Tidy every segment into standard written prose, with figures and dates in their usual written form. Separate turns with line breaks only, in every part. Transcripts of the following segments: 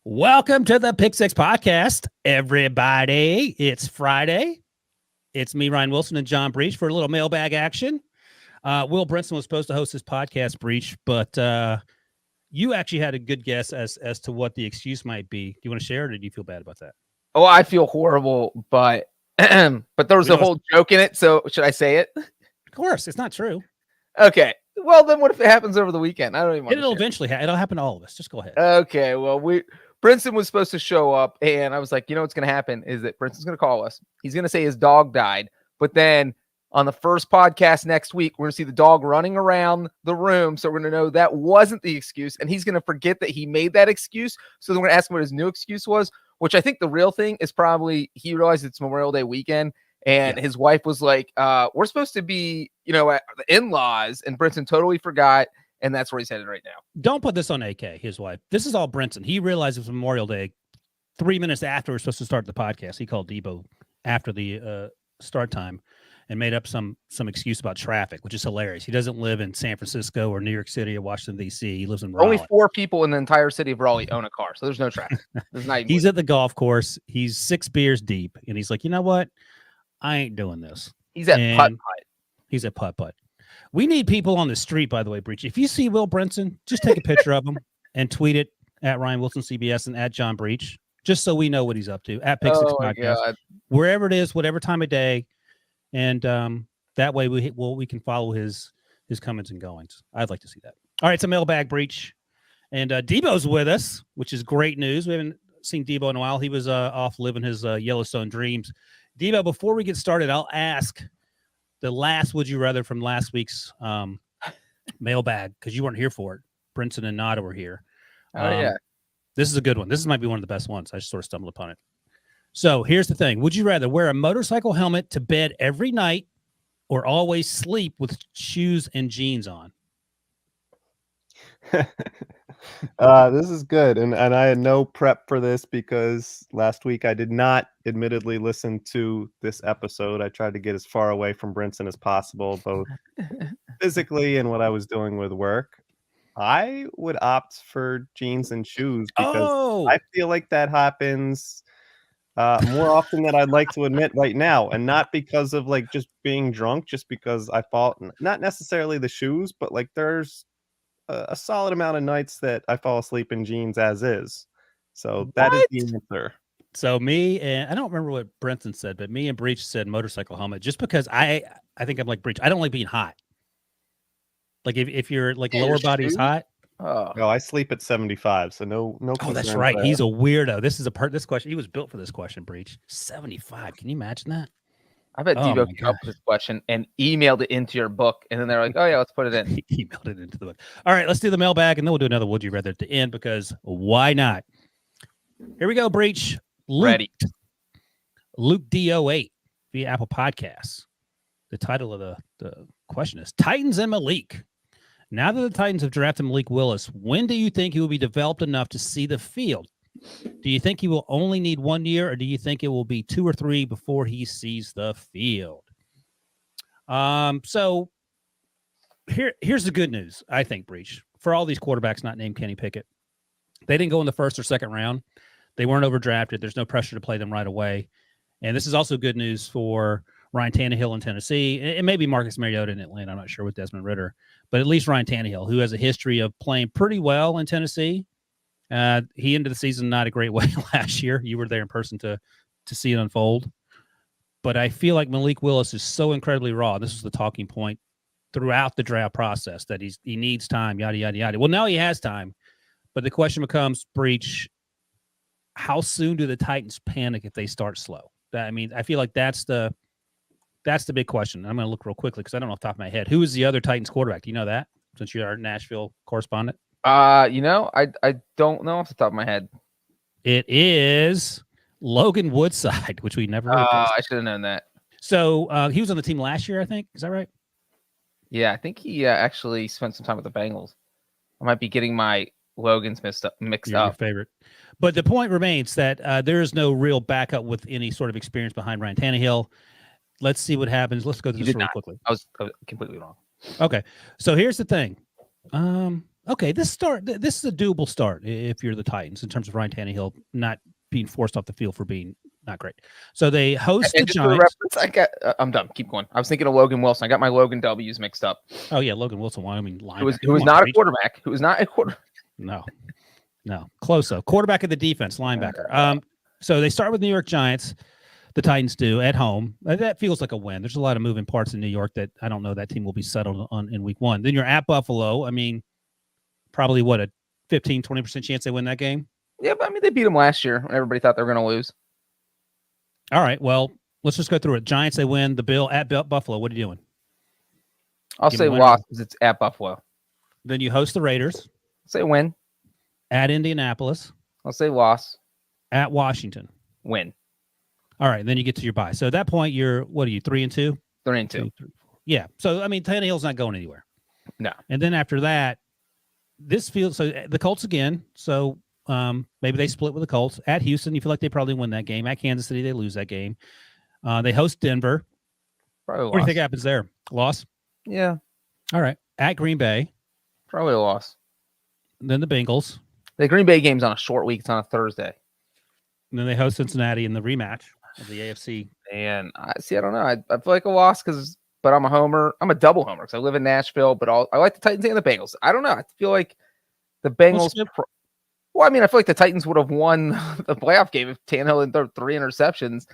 Welcome to the Pick Six Podcast, everybody. It's Friday. It's me, Ryan Wilson, and John Breech for a little mailbag action. Will Brinson was supposed to host this podcast, Breech, but you actually had a good guess as to what the excuse might be. Do you want to share it, or do you feel bad about that?
Oh, I feel horrible, but but there was a whole joke in it, so should I say it?
Of course, it's not true.
Okay. Well, then what if it happens over the weekend? I don't even want
It'll eventually it'll happen to all of us. Just go ahead.
Okay, well, Brinson was supposed to show up, and I was like, what's going to happen is that Brinson's going to call us. He's going to say his dog died, but then on the first podcast next week, we're going to see the dog running around the room, so we're going to know that wasn't the excuse, and he's going to forget that he made that excuse, so then we're going to ask him what his new excuse was, which I think the real thing is probably he realized it's Memorial Day weekend, and his wife was like, we're supposed to be, at the in-laws, and Brinson totally forgot. And that's where he's headed right now.
Don't put this on AK, his wife. This is all Brinson. He realized it was Memorial Day 3 minutes after we're supposed to start the podcast. He called Debo after the start time and made up some excuse about traffic, which is hilarious. He doesn't live in San Francisco or New York City or Washington, D.C. He lives in Raleigh.
Only 4 people in the entire city of Raleigh own a car, so there's no traffic. There's not even
He's at the golf course. He's 6 beers deep, and he's like, you know what? I ain't doing this.
He's at putt-putt.
He's at putt-putt. We need people on the street, by the way, Breech. If you see Will Brinson, just take a picture of him and tweet it at Ryan Wilson CBS and at John Breech, just so we know what he's up to at Pick Six Podcast, wherever it is, whatever time of day, and that way we can follow his comings and goings. I'd like to see that. All right, it's a mailbag, Breech, and Debo's with us, which is great news. We haven't seen Debo in a while. He was off living his Yellowstone dreams. Debo, before we get started, I'll ask the last would you rather from last week's mailbag, because you weren't here for it. Brinson and Nada were here. This is a good one. This might be one of the best ones. I just sort of stumbled upon it. So here's the thing. Would you rather wear a motorcycle helmet to bed every night or always sleep with shoes and jeans on?
This is good, and I had no prep for this because last week I did not admittedly listen to this episode. I tried to get as far away from Brinson as possible, both physically and what I was doing with work. I would opt for jeans and shoes because I feel like that happens more often than I'd like to admit right now, and not because of like just being drunk, just because I fall, not necessarily the shoes, but like there's a solid amount of nights that I fall asleep in jeans as is. So that is the answer.
So me and I don't remember what Brinson said, but me and Breech said motorcycle helmet just because I think I'm like Breech. I don't like being hot. Like if you're like lower body's hot.
No, I sleep at 75, so no.
Oh, that's right. He's a weirdo. This is this question. He was built for this question, Breech. 75. Can you imagine that?
I bet Debo came up with this question and emailed it into your book, and then they're like, "Oh yeah, let's put it in."
He emailed it into the book. All right, let's do the mailbag, and then we'll do another Would You Rather at the end because why not? Here we go, Breech.
Ready.
Luke D08 via Apple Podcasts. The title of the question is Titans and Malik. Now that the Titans have drafted Malik Willis, when do you think he will be developed enough to see the field? Do you think he will only need 1 year, or do you think it will be 2 or 3 before he sees the field? So here's the good news, I think, Breech. For all these quarterbacks not named Kenny Pickett, they didn't go in the first or second round. They weren't overdrafted. There's no pressure to play them right away. And this is also good news for Ryan Tannehill in Tennessee, and maybe Marcus Mariota in Atlanta. I'm not sure with Desmond Ridder, but at least Ryan Tannehill, who has a history of playing pretty well in Tennessee. He ended the season not a great way last year. You were there in person to see it unfold. But I feel like Malik Willis is so incredibly raw. This is the talking point throughout the draft process that he needs time, yada, yada, yada. Well, now he has time. But the question becomes, Breech, how soon do the Titans panic if they start slow? I feel like that's the big question. I'm going to look real quickly because I don't know off the top of my head. Who is the other Titans quarterback? Do you know that, since you're our Nashville correspondent?
I don't know off the top of my head.
It is Logan Woodside, which we never.
I should have known that.
So he was on the team last year, I think. Is that right?
Yeah, I think he actually spent some time with the Bengals. I might be getting my Logans mixed up.
Your favorite. But the point remains that there is no real backup with any sort of experience behind Ryan Tannehill. Let's see what happens. Let's go through this real quickly.
I was completely wrong.
Okay. So here's the thing. okay, this is a doable start if you're the Titans in terms of Ryan Tannehill not being forced off the field for being not great. So they host the
just for
Giants.
reference, I'm done. Keep going. I was thinking of Logan Wilson. I got my Logan W's mixed up.
Oh yeah, Logan Wilson, Wyoming linebacker.
Who was not a quarterback. Who was not a quarterback.
No, close though. Quarterback of the defense, linebacker. So they start with New York Giants. The Titans do at home. That feels like a win. There's a lot of moving parts in New York that I don't know that team will be settled on in week 1. Then you're at Buffalo. I mean, probably what, a 15-20% chance they win that game?
Yeah, but I mean, they beat them last year when everybody thought they were going to lose.
All right, well, let's just go through it. Giants, they win. The Bill at Buffalo. What are you doing?
I'll say loss because it's at Buffalo.
Then you host the Raiders.
I'll say win.
At Indianapolis.
I'll say loss.
At Washington.
Win.
All right, then you get to your bye. So at that point, you're, what are you, 3-2?
3-2.
2, 3, 4. Yeah. So, I mean, Tannehill's not going anywhere.
No.
And then after that, this feels, so the Colts again. So maybe they split with the Colts. At Houston, you feel like they probably win that game. At Kansas City, they lose that game. They host Denver.
Probably
what do you think happens there? Loss?
Yeah.
All right. At Green Bay.
Probably a loss.
Then the Bengals.
The Green Bay game's on a short week. It's on a Thursday.
And then they host Cincinnati in the rematch of the AFC.
And I don't know. I feel like a loss but I'm a homer. I'm a double homer because I live in Nashville, but I like the Titans and the Bengals. I don't know. I feel like the Bengals. Well, I mean, I feel like the Titans would have won the playoff game if Tannehill didn't throw 3 interceptions.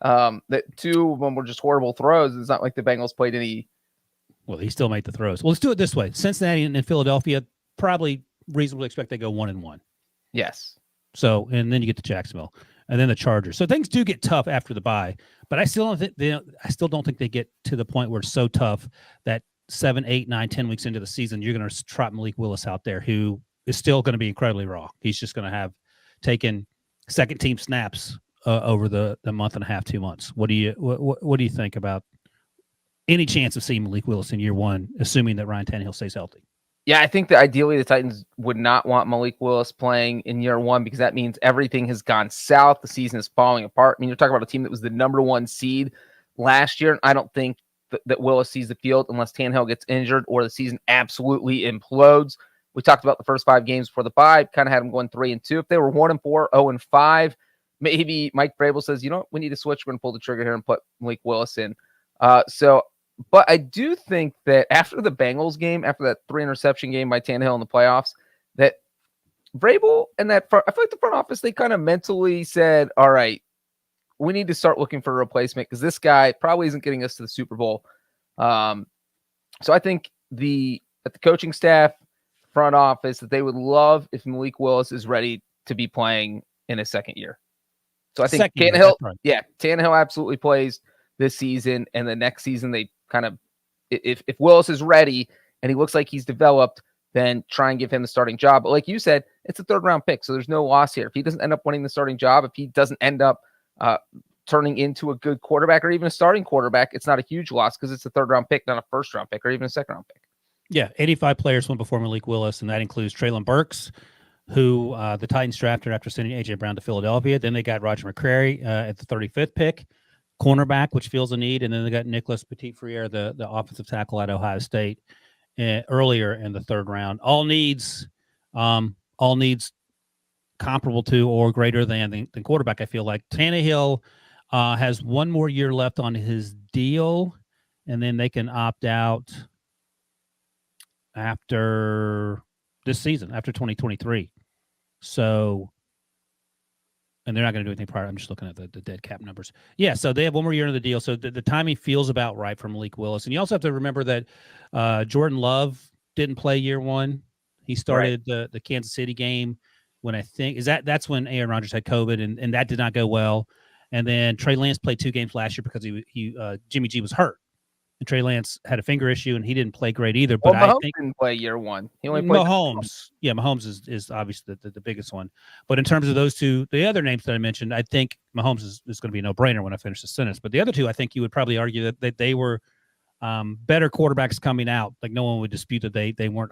That 2 of them were just horrible throws. It's not like the Bengals played any.
Well, he still made the throws. Well, let's do it this way. Cincinnati and Philadelphia, probably reasonably expect they go 1-1.
Yes.
So, and then you get to Jacksonville, and then the Chargers. So things do get tough after the bye, but I still don't think they get to the point where it's so tough that 7, 8, 9, 10 weeks into the season, you're going to trot Malik Willis out there, who is still going to be incredibly raw. He's just going to have taken second team snaps over the month and a half, 2 months. What do you think about any chance of seeing Malik Willis in year 1, assuming that Ryan Tannehill stays healthy?
Yeah, I think that ideally the Titans would not want Malik Willis playing in year 1 because that means everything has gone south. The season is falling apart. I mean, you're talking about a team that was the number 1 seed last year. And I don't think that Willis sees the field unless Tannehill gets injured or the season absolutely implodes. We talked about the first 5 games before the bye, kind of had them going 3-2. If they were 1-4, 0-5, maybe Mike Vrabel says, you know what, we need to switch. We're going to pull the trigger here and put Malik Willis in. But I do think that after the Bengals game, after that 3 interception game by Tannehill in the playoffs, that Vrabel and I feel like the front office, they kind of mentally said, all right, we need to start looking for a replacement because this guy probably isn't getting us to the Super Bowl. So I think at the coaching staff, front office, that they would love if Malik Willis is ready to be playing in his second year. So I think Tannehill absolutely plays this season, and the next season they kind of, if Willis is ready and he looks like he's developed, then try and give him the starting job. But like you said, it's a 3rd round pick, so there's no loss here. If he doesn't end up winning the starting job, if he doesn't end up turning into a good quarterback or even a starting quarterback, it's not a huge loss because it's a 3rd round pick, not a 1st round pick or even a 2nd round pick.
Yeah, 85 players went before Malik Willis, and that includes Treylon Burks, who the Titans drafted after sending A.J. Brown to Philadelphia. Then they got Roger McCreary at the 35th pick. Cornerback, which feels a need, and then they got Nicholas Petit-Frere, the offensive tackle at Ohio State, earlier in the 3rd round. All needs comparable to or greater than quarterback. I feel like Tannehill has 1 more year left on his deal, and then they can opt out after this season, after 2023. So. And they're not going to do anything prior. I'm just looking at the dead cap numbers. Yeah, so they have 1 more year into the deal. So the timing feels about right for Malik Willis. And you also have to remember that Jordan Love didn't play year 1. He started the Kansas City game when that's when Aaron Rodgers had COVID, and that did not go well. And then Trey Lance played 2 games last year because Jimmy G was hurt. And Trey Lance had a finger issue, and he didn't play great either. But
Mahomes
I think
didn't play year 1. He only played
Mahomes. Yeah, Mahomes is obviously the biggest one. But in terms of those 2, the other names that I mentioned, I think Mahomes is going to be a no-brainer when I finish the sentence. But the other 2, I think you would probably argue that they were better quarterbacks coming out. Like no one would dispute that they weren't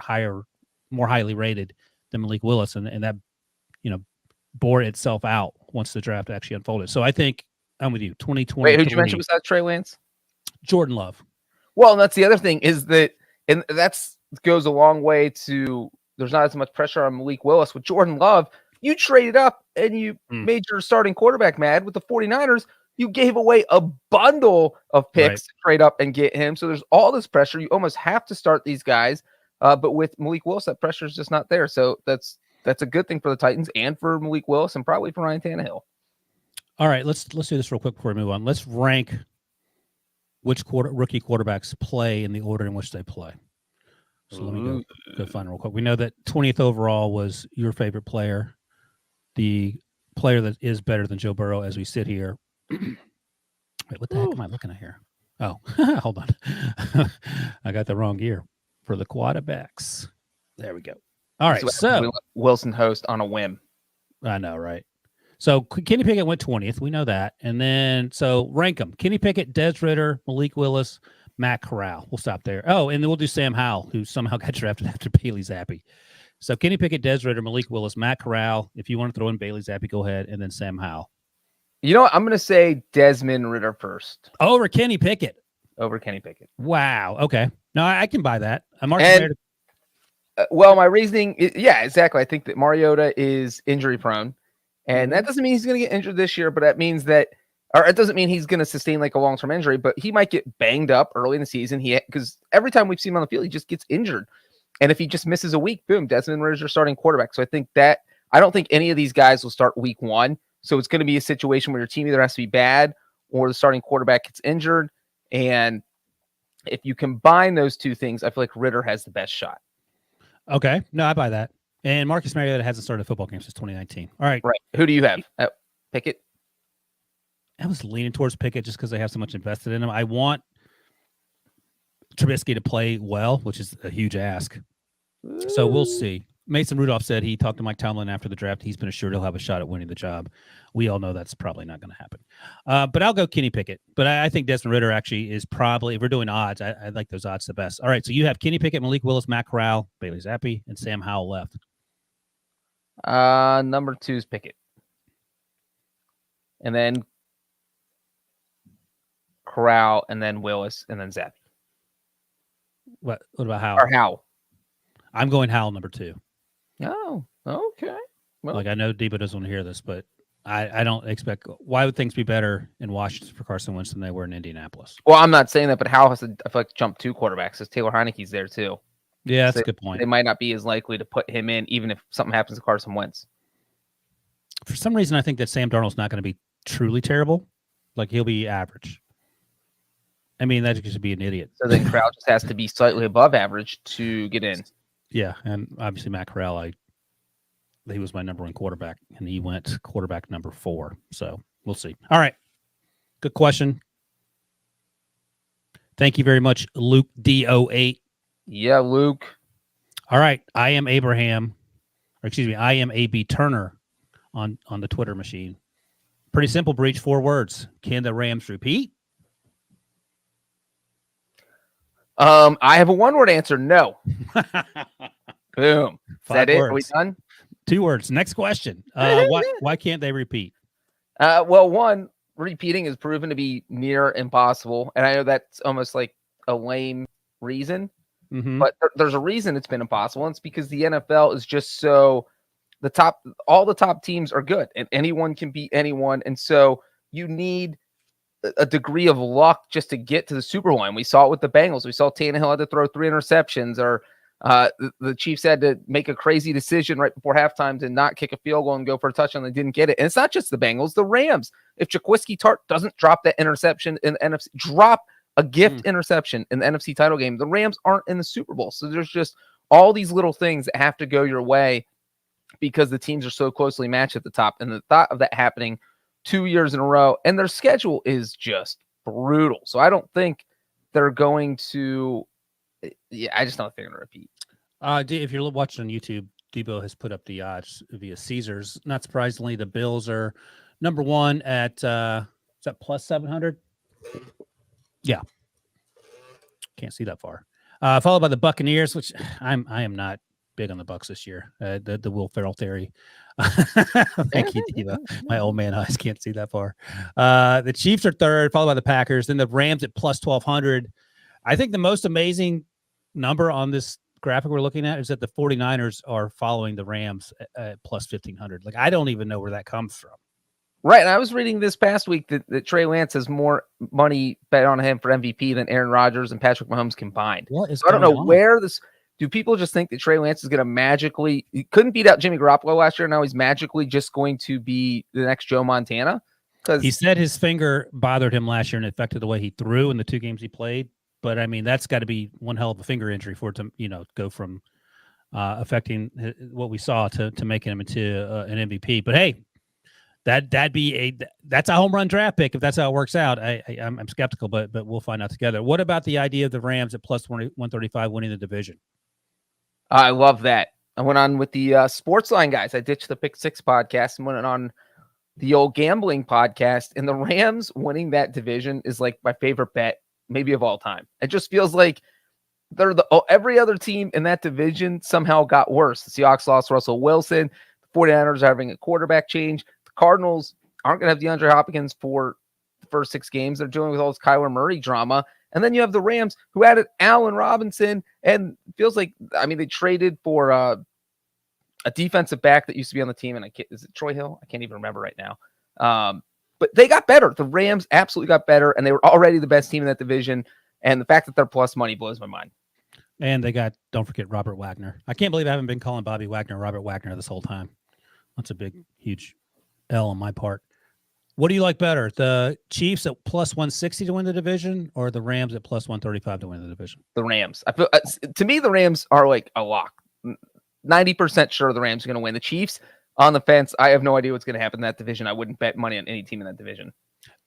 more highly rated than Malik Willis, and that bore itself out once the draft actually unfolded. So I think I'm with you. 2020.
Wait, who'd you mention besides Trey Lance?
Jordan Love.
Well, and that's the other thing is that, and that's goes a long way to there's not as much pressure on Malik Willis. With Jordan Love, you traded up and you made your starting quarterback mad. With the 49ers, you gave away a bundle of picks to trade up and get him. So there's all this pressure. You almost have to start these guys. But with Malik Willis, that pressure is just not there. So that's a good thing for the Titans and for Malik Willis and probably for Ryan Tannehill.
All right, let's do this real quick before we move on. Let's rank which rookie quarterbacks play in the order in which they play. So let me go find it real quick. We know that 20th overall was your favorite player, the player that is better than Joe Burrow as we sit here. Wait, what the heck am I looking at here? Oh, hold on. I got the wrong gear for the quarterbacks. There we go. All right, so
Wilson host on a whim.
I know, right? So Kenny Pickett went 20th. We know that. And then, so rank them. Kenny Pickett, Des Ridder, Malik Willis, Matt Corral. We'll stop there. Oh, and then we'll do Sam Howell, who somehow got drafted after Bailey Zappi. So Kenny Pickett, Des Ridder, Malik Willis, Matt Corral. If you want to throw in Bailey Zappi, go ahead. And then Sam Howell.
You know what? I'm going to say Desmond Ridder first.
Over Kenny Pickett.
Over Kenny Pickett.
Wow. Okay. No, I can buy that.
Well, my reasoning, exactly. I think that Mariota is injury prone. And that doesn't mean he's going to get injured this year, but that means that, or it doesn't mean he's going to sustain like a long-term injury, but he might get banged up early in the season. Because every time we've seen him on the field, he just gets injured. And if he just misses a week, boom, Desmond Ridder's your starting quarterback. So I don't think any of these guys will start week one. So it's going to be a situation where your team either has to be bad or the starting quarterback gets injured. And if you combine those two things, I feel like Ridder has the best shot.
Okay. No, I buy that. And Marcus Mariota hasn't started a football game since 2019. All right.
Right. Who do you have? Pickett?
I was leaning towards Pickett just because they have so much invested in him. I want Trubisky to play well, which is a huge ask. So we'll see. Mason Rudolph said he talked to Mike Tomlin after the draft. He's been assured he'll have a shot at winning the job. We all know that's probably not going to happen. But I'll go Kenny Pickett. But I think Desmond Ridder actually is probably, if we're doing odds, I like those odds the best. All right, so you have Kenny Pickett, Malik Willis, Matt Corral, Bailey Zappi, and Sam Howell left.
Number 2 is Pickett. And then Corral, and then Willis, and then Zappi.
What about Howell?
Or Howell.
I'm going Howell number 2.
Oh, okay. Well,
I know Debo doesn't want to hear this, but I don't expect. Why would things be better in Washington for Carson Wentz than they were in Indianapolis?
Well, I'm not saying that, but Howell has to, I feel like, jump 2 quarterbacks because Taylor Heineke's there too.
Yeah, that's a good point.
They might not be as likely to put him in, even if something happens to Carson Wentz.
For some reason, I think that Sam Darnold's not going to be truly terrible. Like, he'll be average. I mean, that should be an idiot.
So then Corral just has to be slightly above average to get in.
Yeah, and obviously Matt Corral, he was my number 1 quarterback, and he went quarterback number 4. So we'll see. All right. Good question. Thank you very much, Luke D08.
Yeah, Luke.
All right. I am AB Turner on the Twitter machine. Pretty simple, Breech. 4 words. Can the Rams repeat?
I have a 1-word answer. No. Boom. Is that it?
Words.
Are we done?
2 words. Next question. Why can't they repeat?
Well, 1, repeating is proven to be near impossible. And I know that's almost like a lame reason, but there's a reason it's been impossible. And it's because the NFL is just so all the top teams are good and anyone can beat anyone. And so you need a degree of luck just to get to the Super Bowl. And we saw it with the Bengals. We saw Tannehill had to throw 3 interceptions, or the Chiefs had to make a crazy decision right before halftime to not kick a field goal and go for a touchdown. They didn't get it. And it's not just the Bengals, the Rams. If Jaquiski Tart doesn't drop that interception in the NFC, drop a gift interception in the NFC title game, the Rams aren't in the Super Bowl. So there's just all these little things that have to go your way because the teams are so closely matched at the top. And the thought of that happening 2 years in a row, and their schedule is just brutal. So I don't think they're going to. Yeah, I just don't think they're going to repeat.
If you're watching on YouTube, Debo has put up the odds via Caesars. Not surprisingly, the Bills are number 1 at is that plus 700? Yeah, can't see that far. Followed by the Buccaneers, which I am not big on the Bucs this year. The Will Ferrell theory. Thank you, Diva. My old man eyes can't see that far. The Chiefs are 3rd, followed by the Packers. Then the Rams at plus 1,200. I think the most amazing number on this graphic we're looking at is that the 49ers are following the Rams at plus 1,500. Like, I don't even know where that comes from.
Right. And I was reading this past week that Trey Lance has more money bet on him for MVP than Aaron Rodgers and Patrick Mahomes combined.
What is
So I don't know
going on?
where this. Do people just think that Trey Lance is going to magically? He couldn't beat out Jimmy Garoppolo last year. Now he's magically just going to be the next Joe Montana. Because
He said his finger bothered him last year and affected the way he threw in the 2 games he played. But I mean, that's got to be one hell of a finger injury for it to, go from affecting what we saw to making him into an MVP. But hey, that's a home run draft pick if that's how it works out. I'm skeptical, but we'll find out together. What about the idea of the Rams at plus 135 winning the division?
I love that. I went on with the Sportsline guys. I ditched the Pick Six podcast and went on the old gambling podcast. And the Rams winning that division is like my favorite bet, maybe of all time. It just feels like every other team in that division somehow got worse. The Seahawks lost Russell Wilson. The 49ers are having a quarterback change. The Cardinals aren't going to have DeAndre Hopkins for the first 6 games. They're dealing with all this Kyler Murray drama. And then you have the Rams who added Allen Robinson, and it feels like, they traded for a defensive back that used to be on the team. And is it Troy Hill? I can't even remember right now. But they got better. The Rams absolutely got better, and they were already the best team in that division. And the fact that they're plus money blows my mind.
And don't forget Robert Wagner. I can't believe I haven't been calling Bobby Wagner Robert Wagner this whole time. That's a big, huge L on my part. What do you like better? The Chiefs at plus 160 to win the division, or the Rams at plus 135 to win the division?
The Rams. I feel to me, the Rams are like a lock. 90% sure the Rams are going to win. The Chiefs on the fence. I have no idea what's going to happen in that division. I wouldn't bet money on any team in that division.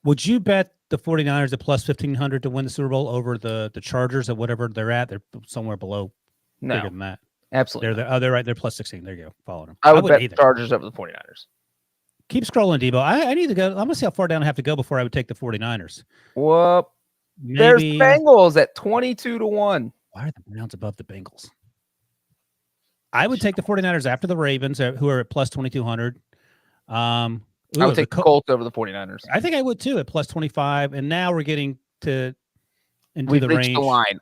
Would you bet the 49ers at plus 1,500 to win the Super Bowl over the Chargers at whatever they're at? They're somewhere below, bigger than that.
Absolutely.
They're right. They're plus 16. There you go. Following them.
I would bet the Chargers over the 49ers.
Keep scrolling, Debo. I need to go. I'm going to see how far down I have to go before I would take the 49ers.
Well, there's Bengals at 22-1.
Why are the Browns above the Bengals? I would take the 49ers after the Ravens, who are at plus 2,200. I
would take the Colts over the 49ers.
I think I would too at plus 25. And now we're getting into
We've
the
reached
range.
The line.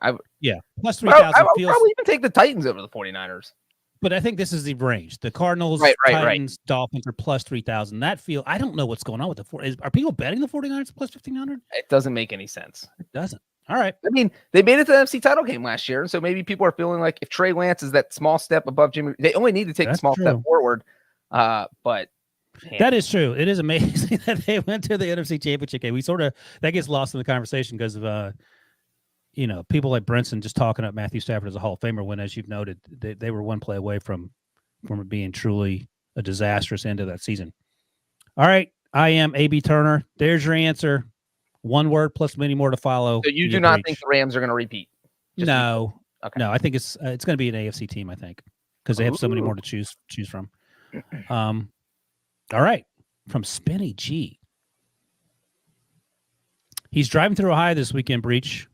Plus 3,000
I would
feels.
probably even take the Titans over the 49ers.
But I think this is the range. The Cardinals, Titans, Dolphins are plus 3,000. I don't know what's going on with the 49ers. Are people betting the 49ers plus 1,500?
It doesn't make any sense.
It doesn't. All right.
I mean, they made it to the NFC title game last year. So maybe people are feeling like if Trey Lance is that small step above Jimmy, they only need to take a small step forward. But man.
That is true. It is amazing that they went to the NFC Championship game. That gets lost in the conversation because of, people like Brinson just talking up Matthew Stafford as a Hall of Famer when, as you've noted, they were one play away from it being truly a disastrous end of that season. All right. I am A.B. Turner. There's your answer. One word plus many more to follow.
So you do not think the Rams are going to repeat?
No. Okay. No, I think it's going to be an AFC team, I think, because they have so many more to choose from. All right. From Spinny G. He's driving through Ohio this weekend, Breech.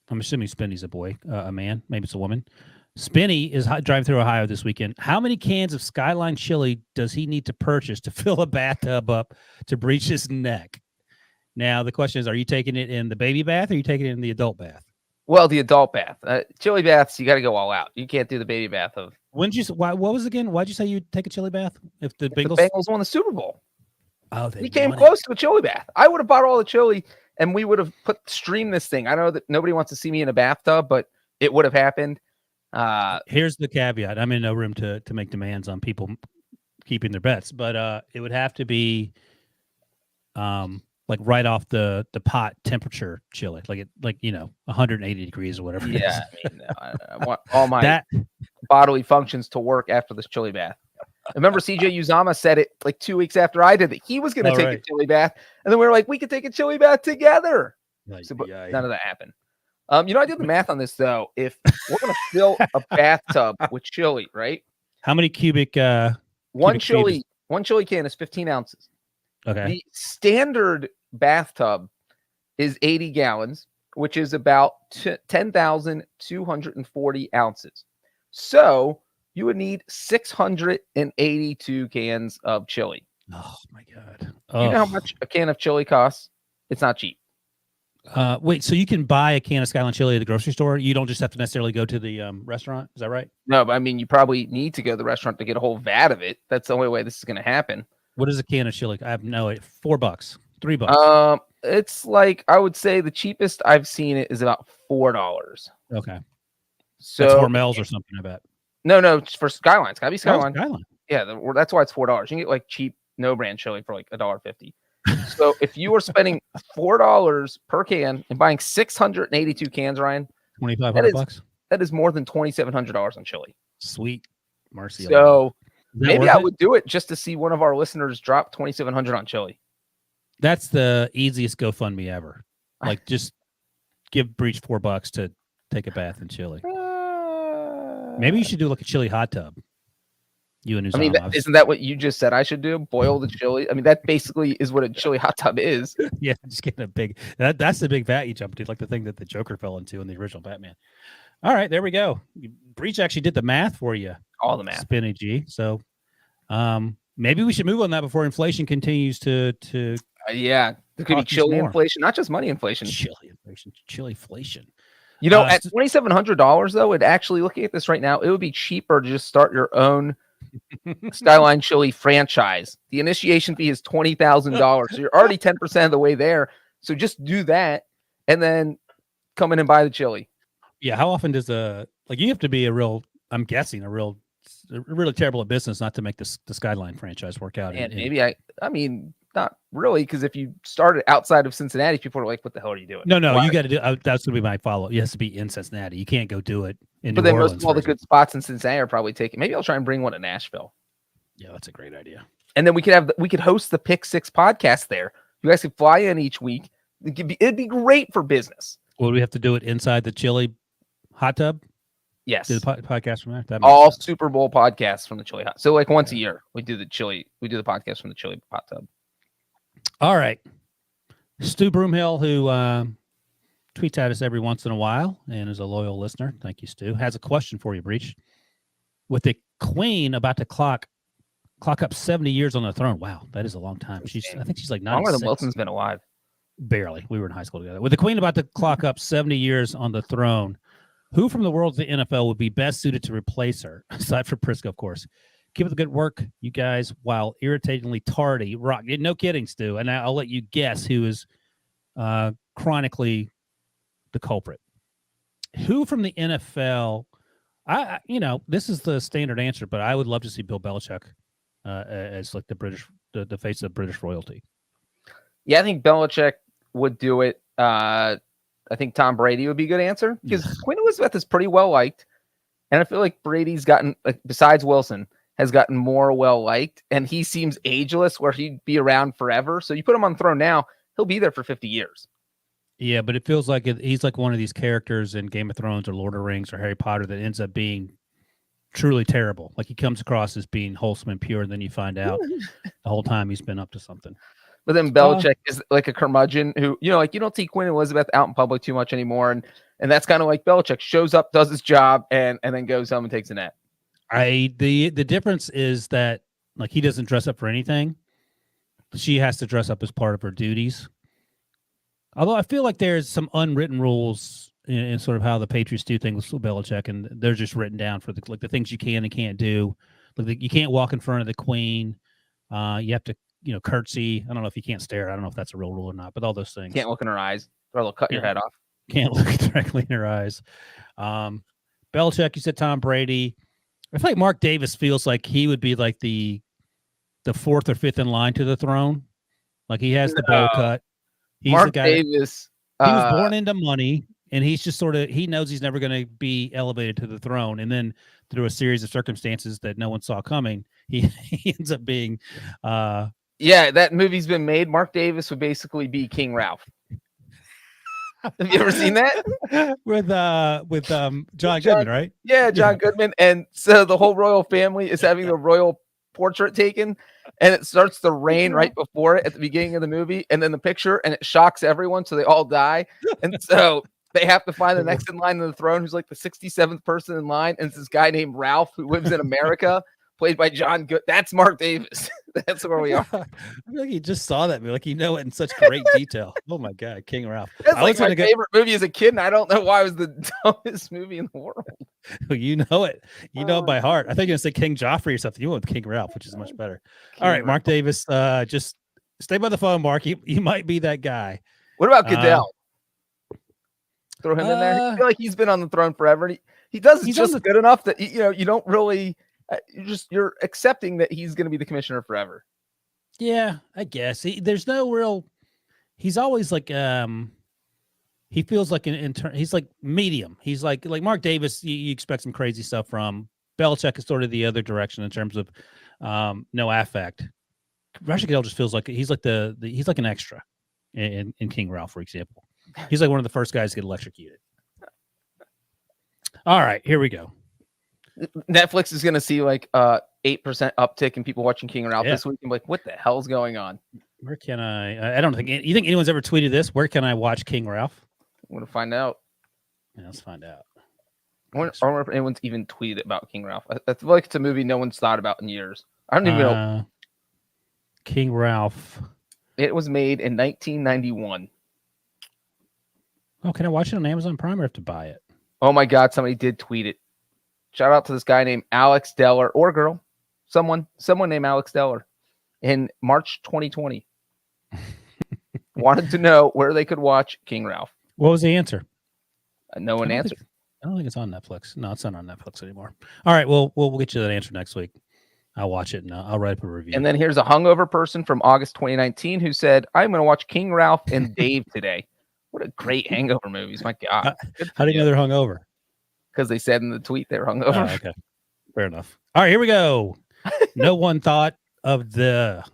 I'm assuming Spinny's a boy, a man. Maybe it's a woman. Spinny is driving through Ohio this weekend. How many cans of Skyline chili does he need to purchase to fill a bathtub up to Breech's neck? Now, the question is, are you taking it in the baby bath or are you taking it in the adult bath?
Well, the adult bath. Chili baths, you got to go all out. You can't do the baby bath of.
What was again? Why'd you say you'd take a chili bath if the Bengals
won the Super Bowl?
Oh,
we came close to a chili bath. I would have bought all the chili and we would have streamed this thing. I know that nobody wants to see me in a bathtub, but it would have happened.
Here's the caveat. I'm in no room to make demands on people keeping their bets, but it would have to be like right off the pot temperature chili, like 180 degrees or whatever.
Yeah, I want all my bodily functions to work after this chili bath. Remember, CJ Uzama said it like 2 weeks after I did it. He was going to take a chili bath, and then we were like, we could take a chili bath together. But none of that happened. I did the math on this though. If we're going to fill a bathtub with chili, right?
How many cubic?
One chili can is 15 ounces.
Okay.
The standard bathtub is 80 gallons, which is about 10,240 ounces. So you would need 682 cans of chili.
Oh my God.
You know how much a can of chili costs? It's not cheap.
Wait, so you can buy a can of Skyline chili at the grocery store? You don't just have to necessarily go to the restaurant? Is that right?
No, but I mean, you probably need to go to the restaurant to get a whole vat of it. That's the only way this is going to happen.
What is a can of chili? I have no idea. $4, $3.
It's like, I would say the cheapest I've seen it is about $4.
Okay.
So
That's Hormel's or something, I bet.
No, it's for Skyline. It's gotta be Skyline.
Skyline.
Yeah, that's why it's $4. You can get like cheap no brand chili for like $1.50. So if you are spending $4 per can and buying 682 cans, Ryan,
$2,500.
That is more than $2,700 on chili.
Sweet mercy.
So maybe I would do it just to see one of our listeners drop $2,700 on chili.
That's the easiest GoFundMe ever. Like, just give Breech $4 to take a bath in chili. Maybe you should do like a chili hot tub. You and Uzama.
Isn't that what you just said I should do? Boil the chili? I mean, that basically is what a chili hot tub is.
Yeah, just getting a big. That's the big vat you jumped to, like the thing that the Joker fell into in the original Batman. All right, there we go. Breech actually did the math for you.
All the math.
Spinny G. So, maybe we should move on that before inflation continues to.
Yeah, there could be chili inflation, not just money inflation.
Chili inflation, chili-flation.
You know, at $2,700 though, it actually, looking at this right now, it would be cheaper to just start your own Skyline chili franchise. The initiation fee is $20,000, so you're already 10% of the way there. So just do that, and then come in and buy the chili.
Yeah, how often does you have to be I'm guessing really terrible at business not to make the Skyline franchise work out.
And maybe I mean, not really, because if you started outside of Cincinnati, people are like, "What the hell are you doing?"
No, you got to do. That's going to be my follow-up. It has to be in Cincinnati. You can't go do it in
But
New
then
Orleans.
most of all the good spots in Cincinnati are probably taken. Maybe I'll try and bring one to Nashville.
Yeah, that's a great idea.
And then we could host the Pick Six podcast there. You guys could fly in each week. It'd be great for business.
Would we have to do it inside the chili hot tub?
Yes.
Do the podcast from there?
All sense. Super Bowl podcasts from the chili hot. So like once a year, we do the podcast from the chili hot tub.
All right. Stu Broomhill, who tweets at us every once in a while and is a loyal listener. Thank you, Stu. Has a question for you, Breech. With the Queen about to clock up 70 years on the throne. Wow, that is a long time. I think she's like 96.
Longer than Wilson's been alive.
Barely. We were in high school together. With the Queen about to clock up 70 years on the throne, who from the world of the NFL would be best suited to replace her, aside from Prisco, of course? Keep up the good work, you guys, while irritatingly tardy. Rock. No kidding, Stu. And I'll let you guess who is chronically the culprit. Who from the NFL? This is the standard answer, but I would love to see Bill Belichick as like the face of British royalty.
Yeah, I think Belichick would do it. I think Tom Brady would be a good answer because Queen Elizabeth is pretty well liked, and I feel like Brady's gotten, besides Wilson, has gotten more well liked, and he seems ageless where he'd be around forever. So you put him on the throne now, he'll be there for 50 years.
Yeah, but it feels like he's like one of these characters in Game of Thrones or Lord of the Rings or Harry Potter that ends up being truly terrible. Like he comes across as being wholesome and pure, and then you find out the whole time he's been up to something.
But then Belichick is like a curmudgeon who, you don't see Queen Elizabeth out in public too much anymore. And that's kind of like Belichick shows up, does his job, and then goes home and takes a nap.
The difference is that like he doesn't dress up for anything. She has to dress up as part of her duties. Although I feel like there's some unwritten rules in sort of how the Patriots do things with Belichick, and they're just written down for the things you can and can't do. Like you can't walk in front of the Queen. You have to, curtsy. I don't know if you can't stare. I don't know if that's a real rule or not, but all those things.
Can't look in her eyes, or they'll cut your head off.
Can't look directly in her eyes. Belichick, you said Tom Brady. I feel like Mark Davis feels like he would be like the fourth or fifth in line to the throne. Like he has the bowl cut. He's
Mark
the guy
Davis.
He was born into money, and he's just he knows he's never going to be elevated to the throne. And then through a series of circumstances that no one saw coming, he ends up being.
That movie's been made. Mark Davis would basically be King Ralph. Have you ever seen that?
with John Goodman, right?
Yeah, John Goodman. And so the whole royal family is having the royal portrait taken, and it starts to rain right before it at the beginning of the movie, and then the picture, and it shocks everyone, so they all die. And so they have to find the next in line on the throne, who's like the 67th person in line, and it's this guy named Ralph who lives in America, played by John Good. That's Mark Davis. That's where we are.
I feel like you just saw that movie. Like you know it in such great detail. Oh my God, King Ralph.
That's
I
like
was
my
gonna go.
favorite movie as a kid, and I don't know why it was the dumbest movie in the world.
You know it. You know it by heart. I think you're gonna say King Joffrey or something. You went with King Ralph, which is much better. All right, Mark Davis. Just stay by the phone, Mark. You might be that guy.
What about Goodell? Throw him in there. I feel like he's been on the throne forever. He does it just good enough that you don't really. You're accepting that he's going to be the commissioner forever.
Yeah, I guess there's no real. He's always like he feels like he's like medium. He's like Mark Davis. You expect some crazy stuff from Belichick. Is sort of the other direction in terms of no affect. Roger Goodell just feels like he's like he's like an extra in King Ralph, for example. He's like one of the first guys to get electrocuted. All right, here we go.
Netflix is going to see like 8% uptick in people watching King Ralph this week. I'm like, what the hell's going on?
Where can I don't think you think anyone's ever tweeted this. Where can I watch King Ralph?
I'm going to find out.
Yeah, let's find out.
I wonder if anyone's even tweeted about King Ralph. I feel like it's a movie no one's thought about in years. I don't even know.
King Ralph.
It was made in 1991.
Oh, can I watch it on Amazon Prime or have to buy it?
Oh my God, somebody did tweet it. Shout out to this guy named Alex Deller or girl. Someone named Alex Deller in March 2020. Wanted to know where they could watch King Ralph.
What was the answer?
No one answered.
I don't think it's on Netflix. No, it's not on Netflix anymore. All right, we'll get you that answer next week. I'll watch it and I'll write up a review.
And then here's a hungover person from August 2019 who said, I'm going to watch King Ralph and Dave today. What a great hangover movies. My God.
How do you know they're hungover?
Because they said in the tweet they were hungover.
Oh, okay. Fair enough. All right, here we go. No one thought of the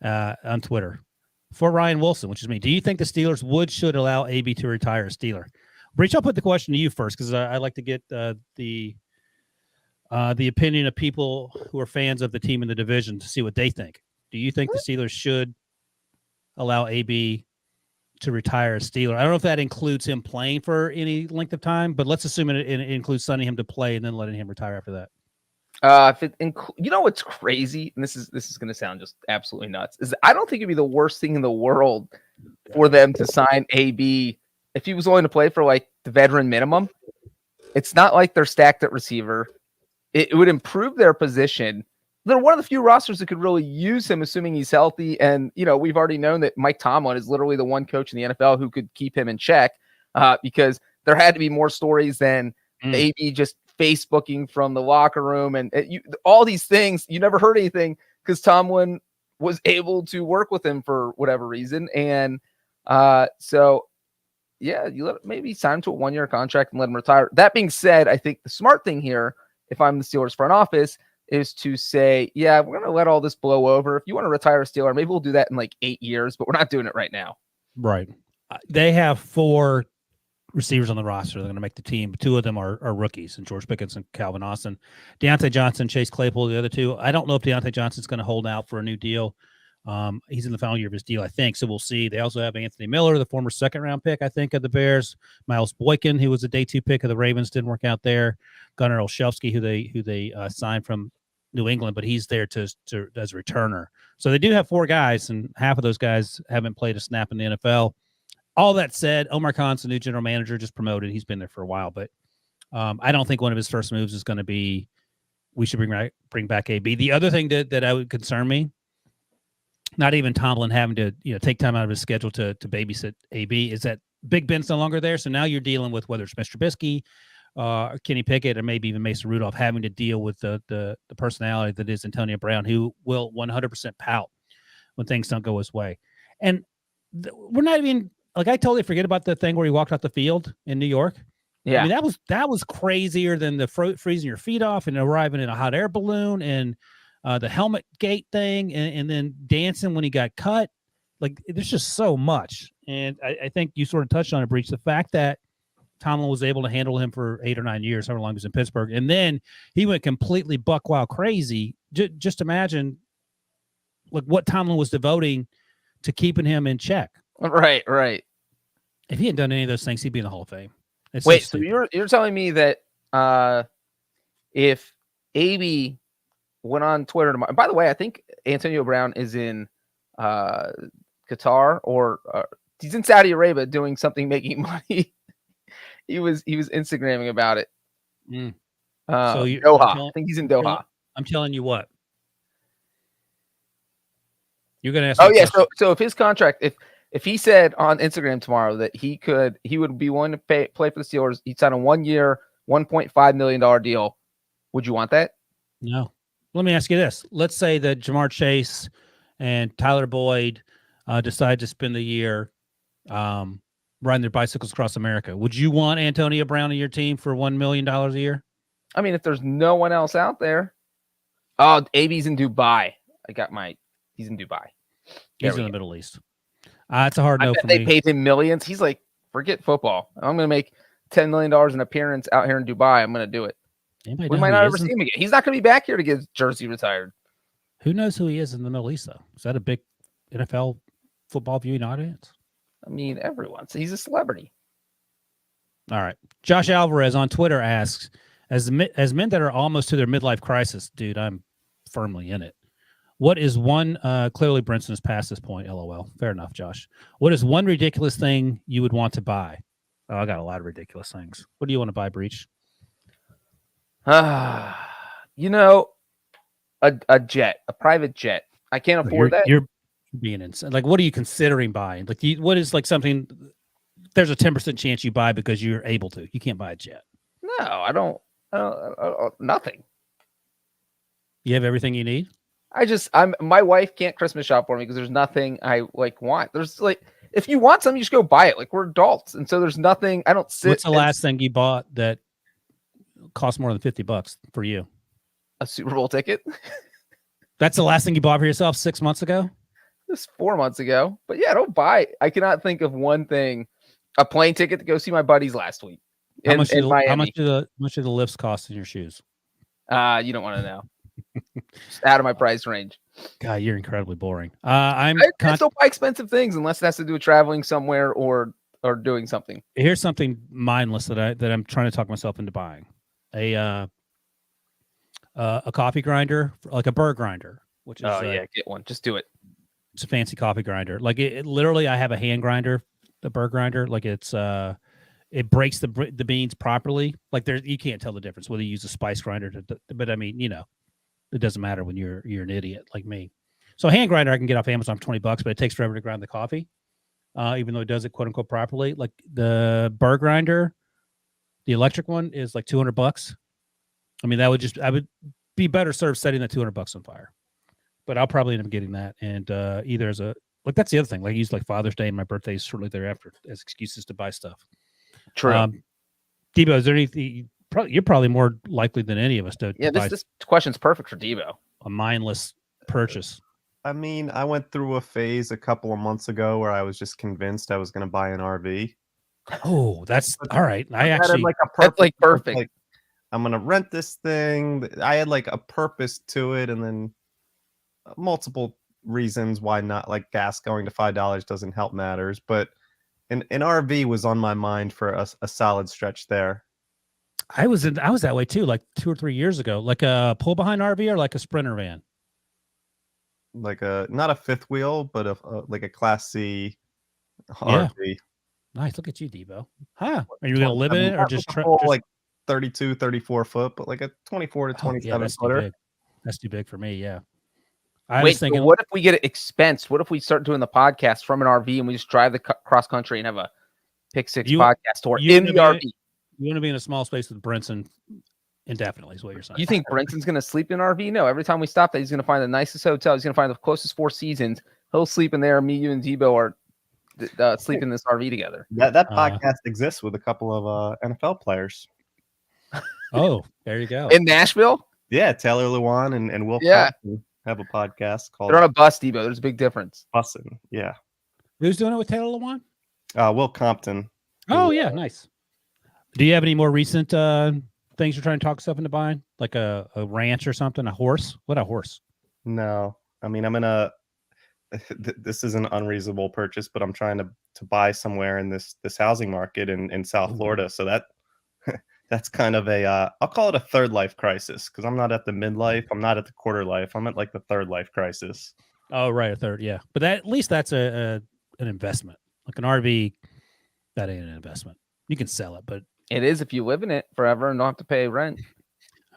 on Twitter for Ryan Wilson, which is me. Do you think the Steelers should allow AB to retire a Steeler? Breech, I'll put the question to you first because I like to get the opinion of people who are fans of the team in the division to see what they think. Do you think the Steelers should allow AB to retire a Steeler? I don't know if that includes him playing for any length of time, but let's assume it includes sending him to play and then letting him retire after that.
You know what's crazy, and this is going to sound just absolutely nuts, is I don't think it'd be the worst thing in the world for them to sign AB if he was willing to play for like the veteran minimum. It's not like they're stacked at receiver. It would improve their position. They're one of the few rosters that could really use him, assuming he's healthy. And, we've already known that Mike Tomlin is literally the one coach in the NFL who could keep him in check because there had to be more stories than AB just Facebooking from the locker room. And all these things, you never heard anything because Tomlin was able to work with him for whatever reason. And you maybe sign him to a 1-year contract and let him retire. That being said, I think the smart thing here, if I'm the Steelers front office, is to say, yeah, we're going to let all this blow over. If you want to retire a Steeler, maybe we'll do that in like 8 years, but we're not doing it right now.
Right. They have 4 receivers on the roster. They're going to make the team. 2 of them are rookies, and George Pickens and Calvin Austin. Deontay Johnson, Chase Claypool, the other 2. I don't know if Deontay Johnson's going to hold out for a new deal. He's in the final year of his deal, I think. So we'll see. They also have Anthony Miller, the former 2nd-round pick, I think, of the Bears. Miles Boykin, who was a day 2 pick of the Ravens, didn't work out there. Gunnar Olszewski, who they signed from New England, but he's there to as a returner. So they do have 4 guys, and half of those guys haven't played a snap in the NFL. All that said, Omar Khan's the new general manager, just promoted. He's been there for a while, but I don't think one of his first moves is going to be we should bring back AB. The other thing that would concern me, not even Tomlin having to take time out of his schedule to babysit AB, is that Big Ben's no longer there. So now you're dealing with whether it's Mr. Trubisky, Kenny Pickett, or maybe even Mason Rudolph having to deal with the personality that is Antonio Brown, who will 100% pout when things don't go his way. And we're not even like, I totally forget about the thing where he walked off the field in New York.
Yeah,
I mean, that was crazier than the freezing your feet off and arriving in a hot air balloon and the helmet gate thing and then dancing when he got cut. Like, there's just so much. And I think you sort of touched on it, Breech, the fact that Tomlin was able to handle him for 8 or 9 years, however long he was in Pittsburgh. And then he went completely buck wild crazy. Just imagine like what Tomlin was devoting to keeping him in check.
Right.
If he hadn't done any of those things, he'd be in the Hall of Fame.
Wait, so you're telling me that if AB went on Twitter tomorrow. By the way, I think Antonio Brown is in Qatar or he's in Saudi Arabia doing something, making money. he was Instagramming about it.
So
Doha. I think he's in Doha.
I'm telling you what. You're going to ask.
Oh yeah. So if his contract, if he said on Instagram tomorrow that he would be willing to play for the Steelers, he'd sign a 1 year, $1.5 million deal. Would you want that?
No. Let me ask you this. Let's say that Jamar Chase and Tyler Boyd decide to spend the year riding their bicycles across America. Would you want Antonio Brown on your team for $1 million a year?
I mean, if there's no one else out there. Oh, AB's in Dubai. He's in Dubai.
He's in the Middle East. It's a hard no for me.
They paid him millions. He's like, forget football. I'm going to make $10 million an appearance out here in Dubai. I'm going to do it. We might not ever see him again. He's not going to be back here to get his jersey retired.
Who knows who he is in the Middle East, though? Is that a big NFL football viewing audience?
I mean, everyone. So he's a celebrity.
All right. Josh Alvarez on Twitter asks, as men that are almost to their midlife crisis, dude, I'm firmly in it. What is one, clearly Brinson is past this point, LOL. Fair enough, Josh. What is one ridiculous thing you would want to buy? Oh, I got a lot of ridiculous things. What do you want to buy, Breech?
A jet, a private jet. I can't afford that.
You're being insane. Like, what are you considering buying? Like, what is like something? There's a 10% chance you buy because you're able to. You can't buy a jet.
No, I don't. Nothing.
You have everything you need.
My wife can't Christmas shop for me because there's nothing I want. There's like, if you want something, you just go buy it. Like, we're adults, and so there's nothing. I don't sit.
What's the last thing you bought that cost more than $50 for you?
A Super Bowl ticket.
That's the last thing you bought for yourself 6 months ago?
This 4 months ago. But yeah, don't buy. I cannot think of one thing. A plane ticket to go see my buddies last week.
How much do the lifts cost in your shoes?
You don't want to know. Just out of my price range.
God, you're incredibly boring.
I still buy expensive things unless it has to do with traveling somewhere or doing something.
Here's something mindless that I'm trying to talk myself into buying. A coffee grinder, like a burr grinder, which is
get one. Just do it.
It's a fancy coffee grinder. Like it literally, I have a hand grinder, the burr grinder. Like it breaks the beans properly. Like you can't tell the difference whether you use a spice grinder but I mean, it doesn't matter when you're an idiot like me. So a hand grinder I can get off Amazon for $20, but it takes forever to grind the coffee. Even though it does it quote unquote properly. Like the burr grinder, the electric one is like $200. I mean, I would be better served setting that $200 on fire, but I'll probably end up getting that. And either as that's the other thing. Like I use like Father's Day and my birthday is shortly thereafter as excuses to buy stuff.
True.
Debo, is there anything you're probably more likely than any of us to buy
this question's perfect for Debo.
A mindless purchase.
I mean, I went through a phase a couple of months ago where I was just convinced I was going to buy an RV.
Oh, that's all right.
That's perfect.
Like, I'm going to rent this thing. I had like a purpose to it, and then multiple reasons why not. Like gas going to $5 doesn't help matters, but an RV was on my mind for a solid stretch there.
I was that way too, like 2 or 3 years ago. Like a pull behind RV or like a Sprinter van.
Like not a fifth wheel, but like a Class C RV.
Yeah. Nice. Look at you, Debo. Huh? Are you going to live in it or just
like 32, 34 foot, but like a 24 to 27 footer?
That's too big for me. Yeah.
Was thinking, what if we get it expensed? What if we start doing the podcast from an RV and we just drive the cross country and have a Pick Six podcast tour in the RV?
You want to be in a small space with Brinson indefinitely is what you're saying.
You think Brinson's going to sleep in RV? No. Every time we stop there, he's going to find the nicest hotel. He's going to find the closest Four Seasons. He'll sleep in there. Me, you, and Debo are sleeping in this RV together.
That podcast exists with a couple of NFL players.
Oh, there you go.
In Nashville?
Yeah, Taylor Lewan and Will have a podcast called.
They're on a bus, Debo. There's a big difference.
Bussin', yeah.
Who's doing it with Taylor Lewan?
Will Compton.
Oh, yeah, nice. Do you have any more recent things you're trying to talk stuff into buying? Like a ranch or something? A horse? What a horse?
No. I mean, this is an unreasonable purchase, but I'm trying to buy somewhere in this housing market in South Florida. So that's kind of a I'll call it a third life crisis because I'm not at the midlife, I'm not at the quarter life, I'm at like the third life crisis.
Oh, right, a third, yeah. But at least that's an investment. Like an RV, that ain't an investment. You can sell it, but
It is if you live in it forever and don't have to pay rent.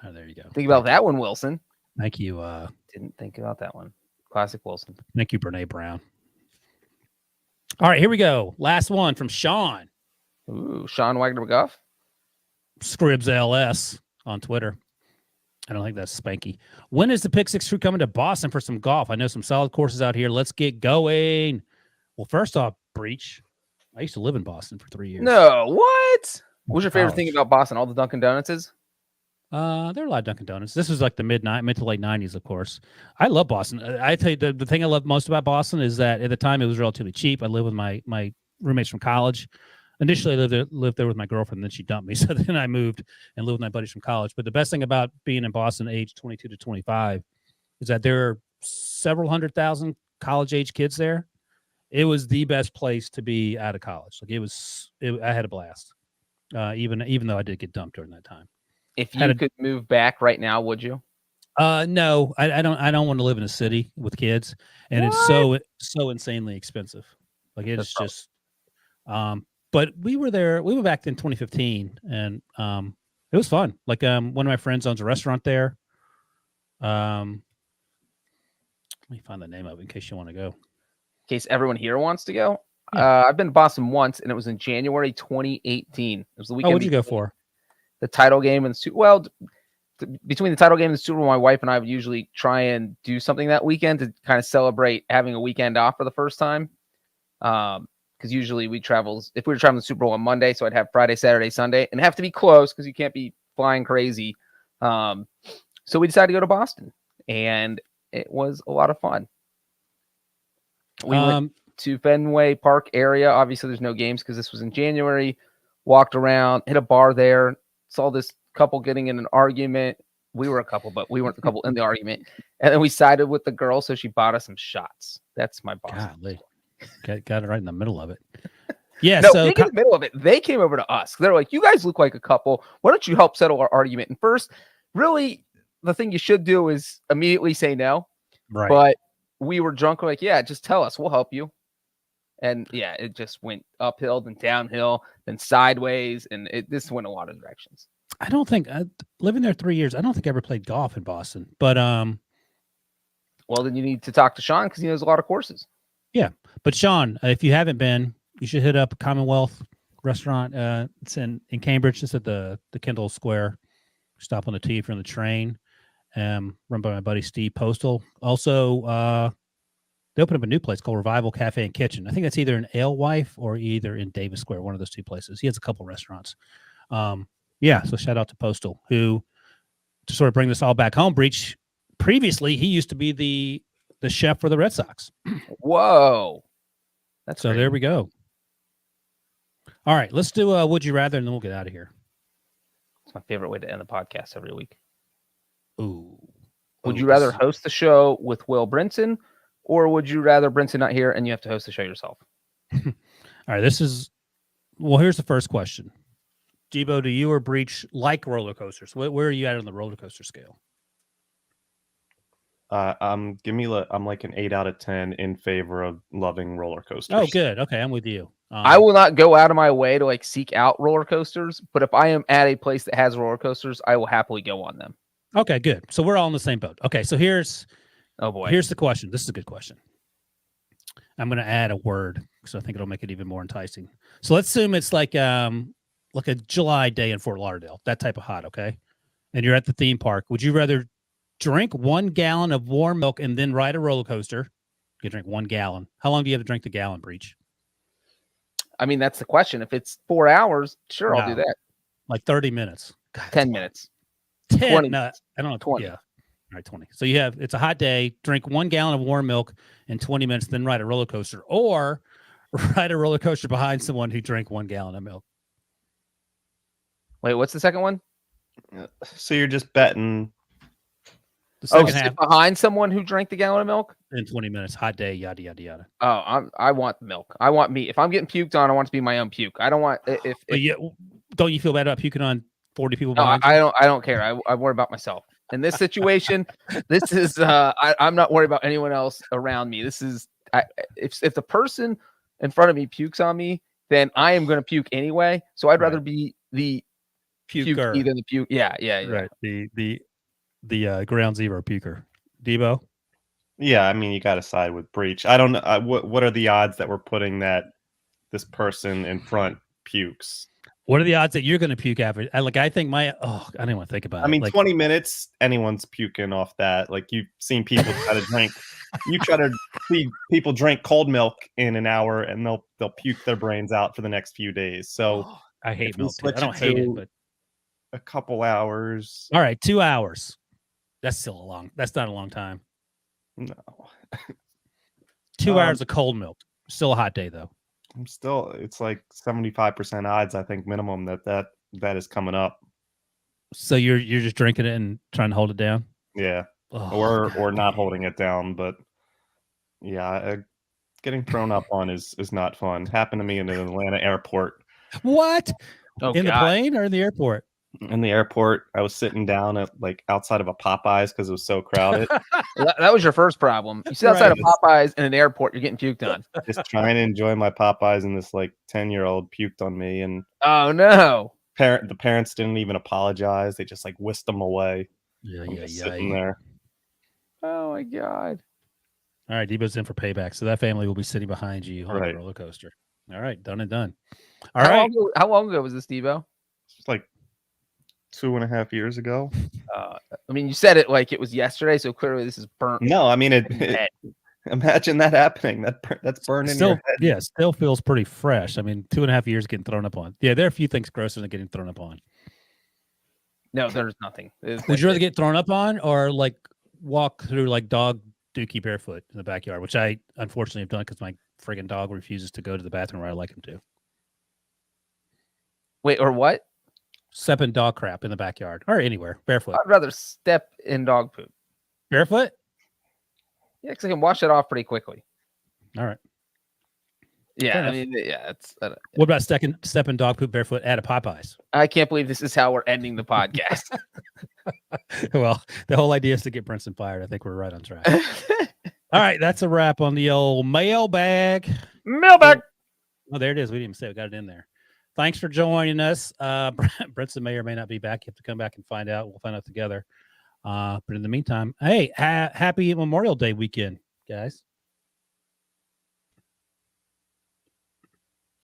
oh, there you go.
Think about that one, Wilson.
Thank you.
Didn't think about that one. Classic Wilson.
Thank you, Brene Brown. All right, here we go. Last one from Sean.
Ooh, Sean Wagner McGuff.
Scribs LS on Twitter. I don't think that's Spanky. When is the Pick Six crew coming to Boston for some golf? I know some solid courses out here. Let's get going. Well, first off, Breech. I used to live in Boston for 3 years.
No, what? What's your favorite thing
College.
about Boston? All the Dunkin' Donuts is?
There are a lot of Dunkin' Donuts. This was like the mid to late 90s, of course. I love Boston. I tell you, the thing I love most about Boston is that at the time it was relatively cheap. I lived with my roommates from college. Initially, I lived there with my girlfriend, and then she dumped me. So then I moved and lived with my buddies from college. But the best thing about being in Boston, age 22 to 25, is that there are several 100,000 college-age kids there. It was the best place to be out of college. Like I had a blast. Even though I did get dumped during that time.
If you could move back right now, would you?
No, I don't want to live in a city with kids, and it's so insanely expensive. Like it's just, but we were there. We went back in 2015, and it was fun. Like one of my friends owns a restaurant there. Let me find the name of it in case you want to go.
In case everyone here wants to go. Yeah. I've been to Boston once, and it was in January 2018. It was the weekend.
Oh, what'd you go for?
The title game and between the title game and the Super Bowl, my wife and I would usually try and do something that weekend to kind of celebrate having a weekend off for the first time. Because usually we travel, if we were traveling the Super Bowl on Monday, so I'd have Friday, Saturday, Sunday, and have to be close because you can't be flying crazy. So we decided to go to Boston, and it was a lot of fun. We went to Fenway Park area. Obviously, there's no games because this was in January. Walked around, hit a bar there, saw this couple getting in an argument. We were a couple, but we weren't the couple in the argument. And then we sided with the girl, so she bought us some shots. That's my boss.
Got it right in the middle of it. Yeah,
no,
so
in the middle of it, they came over to us. They're like, "You guys look like a couple. Why don't you help settle our argument?" And first, really, the thing you should do is immediately say no.
Right.
But we were drunk. We're like, "Yeah, just tell us. We'll help you." And yeah, it just went uphill, then downhill, then sideways, and this went a lot of directions.
I don't think living there 3 years. I don't think I ever played golf in Boston, but
well, then you need to talk to Sean because he knows a lot of courses.
Yeah, but Sean, if you haven't been, you should hit up Commonwealth Restaurant. It's in Cambridge. It's at the Kendall Square. Stop on the T if you're on the train. Run by my buddy Steve Postal. Also, they opened up a new place called Revival Cafe and Kitchen. I think that's either in Alewife or either in Davis Square, one of those two places. He has a couple restaurants. Yeah, so shout out to Postal, who, to sort of bring this all back home, Breech, previously he used to be the chef for the Red Sox.
Whoa. That's
so
great.
There we go. All right, let's do Would You Rather, and then we'll get out of here.
It's my favorite way to end the podcast every week.
Ooh.
Would you rather host the show with Will Brinson, or would you rather Brinson not here and you have to host the show yourself?
All right, here's the first question. Debo, do you or Breech like roller coasters? Where are you at on the roller coaster scale?
I'm like an 8 out of 10 in favor of loving roller coasters.
Oh, good. Okay, I'm with you.
I will not go out of my way to like seek out roller coasters, but if I am at a place that has roller coasters, I will happily go on them.
Okay, good. So we're all in the same boat. Okay, so here's the question. This is a good question. I'm going to add a word because I think it'll make it even more enticing. So let's assume it's like a July day in Fort Lauderdale, that type of hot, okay? And you're at the theme park. Would you rather drink 1 gallon of warm milk and then ride a roller coaster? You drink 1 gallon. How long do you have to drink the gallon, Breech?
I mean, that's the question. If it's 4 hours, sure, I'll do that.
Like 30 minutes.
God, 10 minutes.
10.
20.
No, I don't know.
20.
Yeah. All right, 20. So it's a hot day, drink 1 gallon of warm milk in 20 minutes, then ride a roller coaster, or ride a roller coaster behind someone who drank 1 gallon of milk.
Wait, what's the second one?
So you're just betting.
The second half
behind someone who drank the gallon of milk
in 20 minutes, hot day, yada yada yada.
Oh, I want the milk. I want meat. If I'm getting puked on, I want it to be my own puke. I don't want if
don't you feel bad about puking on 40 people
No,
behind
I don't care. I worry about myself. In this situation, this is I'm not worried about anyone else around me. This is if the person in front of me pukes on me, then I am going to puke anyway. So I'd rather be the
Puker.
pukey than the puke. Yeah.
Right. The ground zero puker. Debo?
Yeah, I mean, you got to side with Breech. I don't know. What are the odds that we're putting that this person in front pukes?
What are the odds that you're going to puke after? I think I didn't want to think about it.
I mean, 20 minutes, anyone's puking off that. Like, you've seen people try to drink. You try to see people drink cold milk in an hour, and they'll puke their brains out for the next few days. So
I hate milk.
switch
I don't
it
hate
to
it, but
a couple hours.
all right, 2 hours. That's not a long time.
No,
2 hours of cold milk. Still a hot day though.
it's like 75% odds, I think, minimum that is coming up.
So you're just drinking it and trying to hold it down?
Yeah.
Oh,
or not holding it down, but yeah, getting thrown up on is not fun. Happened to me in an Atlanta airport.
What?
Oh,
in the plane or in the airport?
In the airport, I was sitting down at outside of a Popeyes because it was so crowded.
That was your first problem. You sit outside of Popeyes in an airport, you're getting puked on.
Just trying to enjoy my Popeyes, and this 10-year-old puked on me, and
Oh no.
the parents didn't even apologize. They just whisked them away.
Yeah.
Sitting there.
Oh my god.
All right, Debo's in for payback. So that family will be sitting behind you on
Right.
the roller coaster. All right, done and done. All right.
How long ago was this, Debo?
It's 2.5 years ago.
I mean, you said it like it was yesterday, so clearly this is burnt.
No, I mean imagine that happening. That's burning in your head.
Yeah, still feels pretty fresh. I mean, 2.5 years getting thrown up on. Yeah, there are a few things grosser than getting thrown up on.
No, there's nothing.
Would you rather get thrown up on or walk through dog dookie barefoot in the backyard, which I unfortunately have done because my friggin' dog refuses to go to the bathroom where I like him to.
Wait, or what?
Stepping dog crap in the backyard or anywhere barefoot.
I'd rather step in dog poop.
Barefoot?
Yeah, because I can wash it off pretty quickly.
All right.
Yeah, I mean, yeah, it's.
What about stepping dog poop barefoot at a Popeyes?
I can't believe this is how we're ending the podcast.
Well, the whole idea is to get Brinson fired. I think we're right on track. All right, that's a wrap on the old mailbag.
Mailbag.
Oh, there it is. We didn't even say we got it in there. Thanks for joining us. Brinson may or may not be back. You have to come back and find out. We'll find out together. But in the meantime, hey, happy Memorial Day weekend, guys.